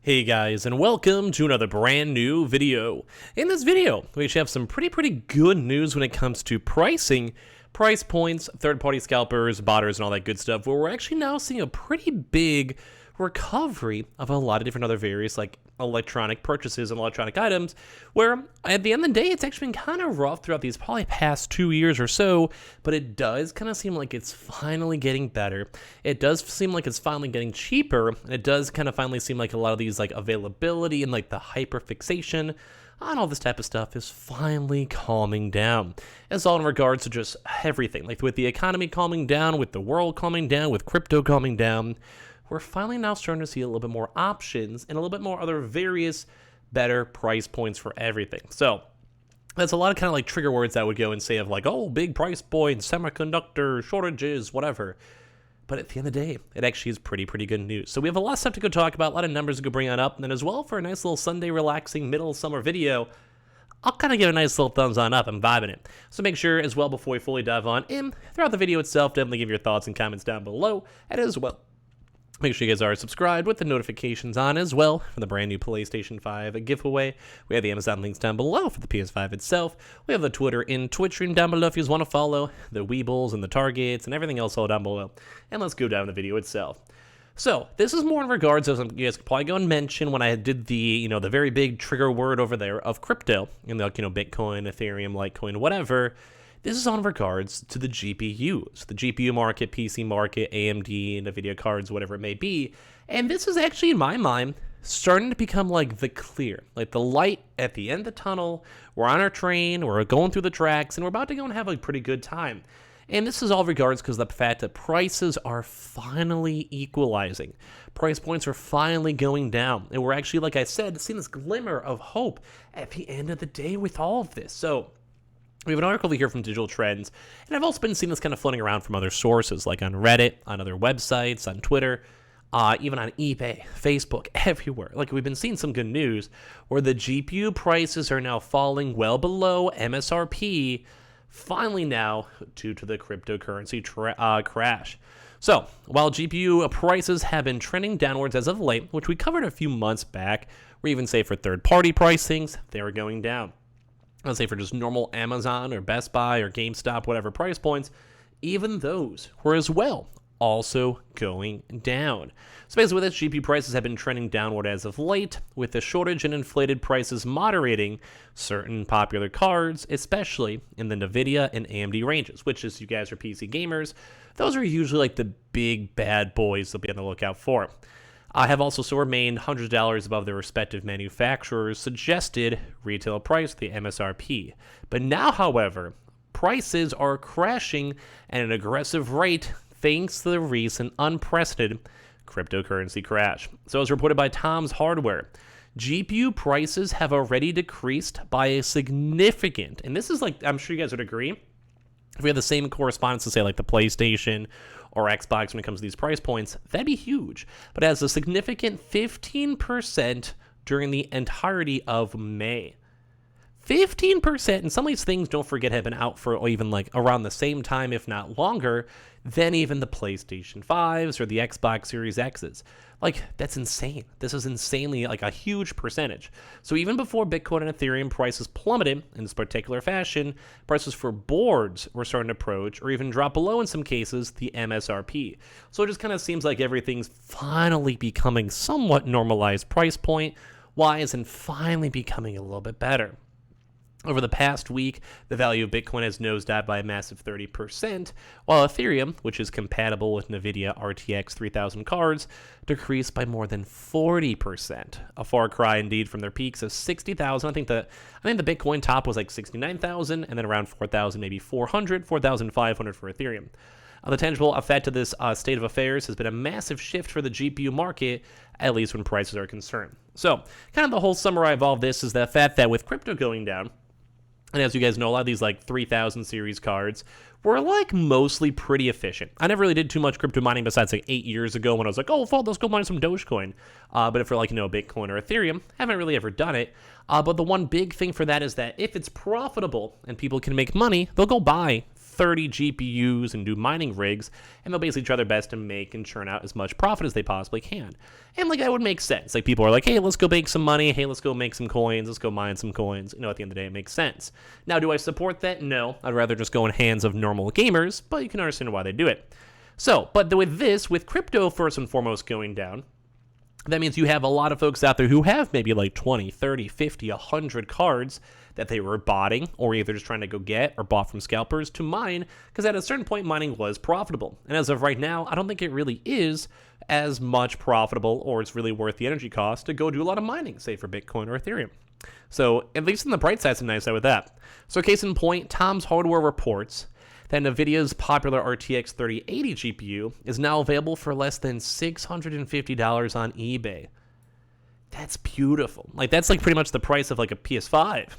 Hey guys, and welcome to another brand new video. In this video, we actually have some pretty good news when it comes to pricing, price points, third-party scalpers, botters, and all that good stuff, where we're actually now seeing a pretty big recovery of a lot of different other various like electronic purchases and electronic items, where at the end of the day it's actually been kind of rough throughout these probably past 2 years or so, but it does kind of seem like it's finally getting better. It does seem like it's finally getting cheaper, and it does kind of finally seem like a lot of these like availability and like the hyperfixation on all this type of stuff is finally calming down. It's all in regards to just everything, like with the economy calming down, with the world calming down, with crypto calming down. We're finally now starting to see a little bit more options and a little bit more other various better price points for everything. So that's a lot of kind of like trigger words that would go and say of like, oh, big price points, semiconductor shortages, whatever. But at the end of the day, it actually is pretty good news. So we have a lot of stuff to go talk about, a lot of numbers to go bring on up, and then as well for a nice little Sunday relaxing middle summer video, I'll kind of give a nice little thumbs on up. I'm vibing it. So make sure as well before we fully dive on in, throughout the video itself, definitely give your thoughts and comments down below, and as well, make sure you guys are subscribed with the notifications on as well for the brand new PlayStation 5 giveaway. We have the Amazon links down below for the PS5 itself. We have the Twitter and Twitch stream down below if you just want to follow, the Weebles and the Targets and everything else all down below. And let's go down the video itself. So this is more in regards of something you guys could probably go and mention when I did the, the very big trigger word over there of crypto and like, Bitcoin, Ethereum, Litecoin, whatever. This is on regards to the GPUs, the GPU market, PC market, AMD, NVIDIA cards, whatever it may be. And this is actually, in my mind, starting to become like the clear, like the light at the end of the tunnel. We're on our train, we're going through the tracks, and we're about to go and have a pretty good time. And this is all regards because of the fact that prices are finally equalizing. Price points are finally going down. And we're actually, like I said, seeing this glimmer of hope at the end of the day with all of this. So we have an article here from Digital Trends, and I've also been seeing this kind of floating around from other sources, like on Reddit, on other websites, on Twitter, even on eBay, Facebook, everywhere. Like we've been seeing some good news where the GPU prices are now falling well below MSRP, finally now due to the cryptocurrency crash. So while GPU prices have been trending downwards as of late, which we covered a few months back, or even say for third-party pricings, they were going down. Let's say for just normal Amazon or Best Buy or GameStop, whatever price points, even those were as well also going down. So basically with this, GPU prices have been trending downward as of late, with the shortage and inflated prices moderating certain popular cards, especially in the NVIDIA and AMD ranges, which is, you guys are PC gamers, those are usually like the big bad boys to be on the lookout for. Have also still remained hundreds of dollars above their respective manufacturers' suggested retail price, the MSRP. But now, however, prices are crashing at an aggressive rate thanks to the recent unprecedented cryptocurrency crash. So as reported by Tom's Hardware, GPU prices have already decreased by a significant, and this is like, I'm sure you guys would agree, if we have the same correspondence to say like the PlayStation or Xbox when it comes to these price points, that'd be huge. But it has a significant 15% during the entirety of May. 15%, and some of these things, don't forget, have been out for even like around the same time, if not longer, than even the PlayStation 5s or the Xbox Series X's. Like, that's insane. This is insanely like a huge percentage. So even before Bitcoin and Ethereum prices plummeted in this particular fashion, prices for boards were starting to approach or even drop below in some cases the MSRP. So it just kind of seems like everything's finally becoming somewhat normalized price point wise and finally becoming a little bit better. Over the past week, the value of Bitcoin has nosedived by a massive 30%, while Ethereum, which is compatible with NVIDIA RTX 3000 cards, decreased by more than 40%. A far cry indeed from their peaks of 60,000. I think the Bitcoin top was like 69,000, and then around 4,000, maybe 4,500 for Ethereum. The tangible effect of this state of affairs has been a massive shift for the GPU market, at least when prices are concerned. So, kind of the whole summary of all this is the fact that with crypto going down, and as you guys know, a lot of these like 3000 series cards were like mostly pretty efficient. I never really did too much crypto mining besides like 8 years ago when I was like, oh, let's go mine some Dogecoin. But if for like, Bitcoin or Ethereum, haven't really ever done it. But the one big thing for that is that if it's profitable and people can make money, they'll go buy 30 GPUs and do mining rigs, and they'll basically try their best to make and churn out as much profit as they possibly can. And like that would make sense. Like people are like, hey, let's go make some money. Hey, let's go make some coins. Let's go mine some coins. You know, at the end of the day, it makes sense. Now, do I support that? No. I'd rather just go in hands of normal gamers, but you can understand why they do it. So, but with crypto first and foremost going down, that means you have a lot of folks out there who have maybe like 20, 30, 50, 100 cards that they were botting or either just trying to go get or bought from scalpers to mine, because at a certain point mining was profitable. And as of right now, I don't think it really is as much profitable or it's really worth the energy cost to go do a lot of mining, say for Bitcoin or Ethereum. So at least in the bright side, some nice side with that. So case in point, Tom's Hardware reports that NVIDIA's popular RTX 3080 GPU is now available for less than $650 on eBay. That's beautiful. Like that's like pretty much the price of like a PS5.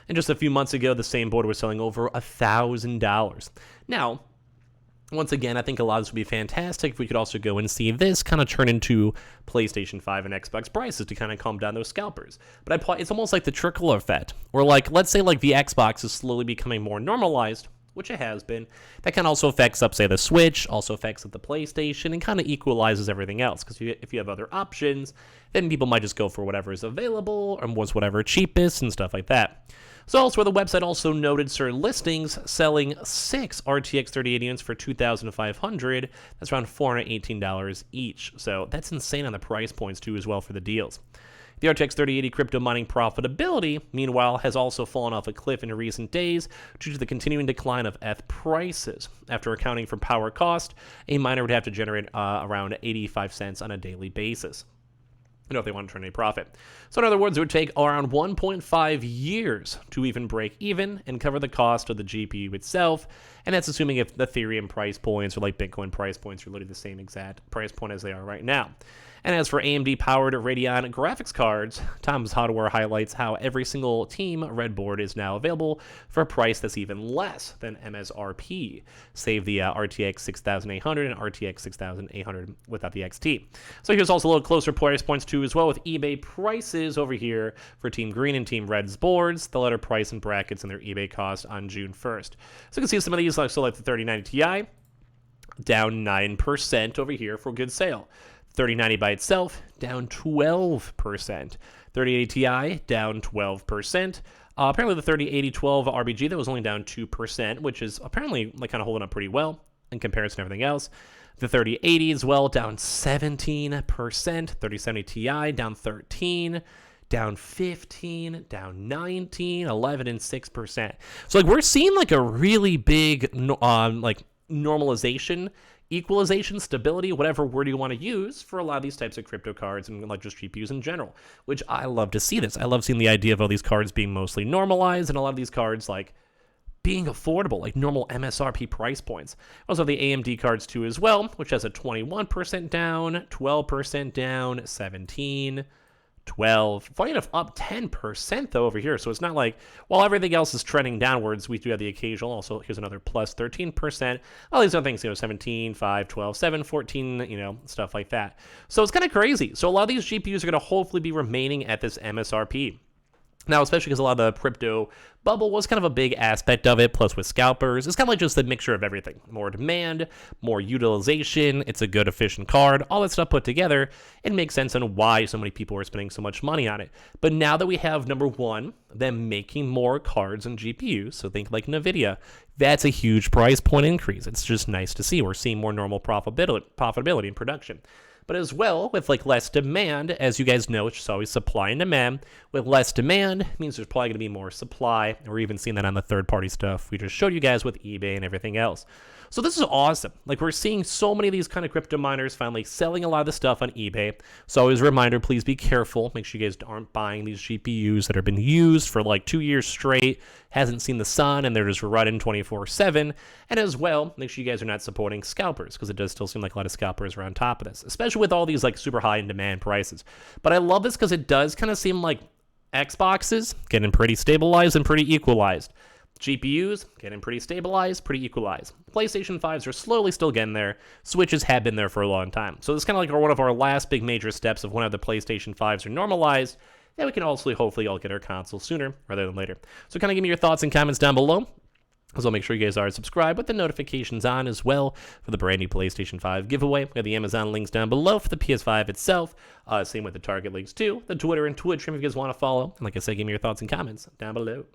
And just a few months ago, the same board was selling over $1,000. Now, once again, I think a lot of this would be fantastic if we could also go and see this kind of turn into PlayStation 5 and Xbox prices to kind of calm down those scalpers. But it's almost like the trickle effect, where like, let's say like the Xbox is slowly becoming more normalized, which it has been. That kind of also affects up, say, the Switch, also affects up the PlayStation, and kind of equalizes everything else. Because if you have other options, then people might just go for whatever is available, or was whatever cheapest, and stuff like that. So elsewhere, the website also noted certain listings selling 6 RTX 3080 units for $2,500. That's around $418 each. So that's insane on the price points, too, as well, for the deals. The RTX 3080 crypto mining profitability, meanwhile, has also fallen off a cliff in recent days due to the continuing decline of ETH prices. After accounting for power cost, a miner would have to generate around 85 cents on a daily basis, if they want to turn a profit. So in other words, it would take around 1.5 years to even break even and cover the cost of the GPU itself, and that's assuming if the Ethereum price points or like Bitcoin price points are literally the same exact price point as they are right now. And as for AMD-powered Radeon graphics cards, Tom's Hardware highlights how every single Team Red board is now available for a price that's even less than MSRP, save the RTX 6800 and RTX 6800 without the XT. So here's also a little closer price points too as well, with eBay prices over here for Team Green and Team Red's boards, the letter price and brackets and their eBay cost on June 1st. So you can see some of these, like the 3090 Ti, down 9% over here for a good sale. 3090 by itself, down 12%. 3080 Ti, down 12%. Apparently the 3080-12 RBG, that was only down 2%, which is apparently like kind of holding up pretty well in comparison to everything else. The 3080 as well, down 17%. 3070 Ti, down 13%. Down 15, down 19, 11, and 6%. So like we're seeing like a really big like normalization, equalization, stability, whatever word you want to use for a lot of these types of crypto cards and like just GPUs in general, which I love to see this. I love seeing the idea of all these cards being mostly normalized and a lot of these cards like being affordable, like normal MSRP price points. Also the AMD cards too as well, which has a 21% down, 12% down, 17%, 12, funny enough, up 10% though over here. So it's not like, while everything else is trending downwards, we do have the occasional. Also, here's another plus 13%. All these other things, 17, 5, 12, 7, 14, stuff like that. So it's kind of crazy. So a lot of these GPUs are going to hopefully be remaining at this MSRP. Now, especially because a lot of the crypto bubble was kind of a big aspect of it, plus with scalpers, it's kind of like just a mixture of everything. More demand, more utilization, it's a good, efficient card, all that stuff put together, it makes sense on why so many people are spending so much money on it. But now that we have, number one, them making more cards and GPUs, so think like NVIDIA, that's a huge price point increase. It's just nice to see. We're seeing more normal profitability in production. But as well, with like less demand, as you guys know, it's just always supply and demand. With less demand, means there's probably going to be more supply. We're even seeing that on the third-party stuff we just showed you guys with eBay and everything else. So this is awesome. Like we're seeing so many of these kind of crypto miners finally selling a lot of the stuff on eBay. So always a reminder, please be careful. Make sure you guys aren't buying these GPUs that have been used for like 2 years straight, hasn't seen the sun, and they're just running 24/7. And as well, make sure you guys are not supporting scalpers, because it does still seem like a lot of scalpers are on top of this, especially with all these like super high in demand prices. But I love this because it does kind of seem like Xboxes getting pretty stabilized and pretty equalized. GPUs getting pretty stabilized, pretty equalized. PlayStation 5s are slowly still getting there. Switches have been there for a long time. So it's kind of like one of our last big major steps of when the PlayStation 5s are normalized, then we can also hopefully all get our consoles sooner rather than later. So kind of give me your thoughts and comments down below. So make sure you guys are subscribed with the notifications on as well for the brand new PlayStation 5 giveaway. We have the Amazon links down below for the PS5 itself. Same with the Target links too, the Twitter and Twitch if you guys want to follow. And like I said, give me your thoughts and comments down below.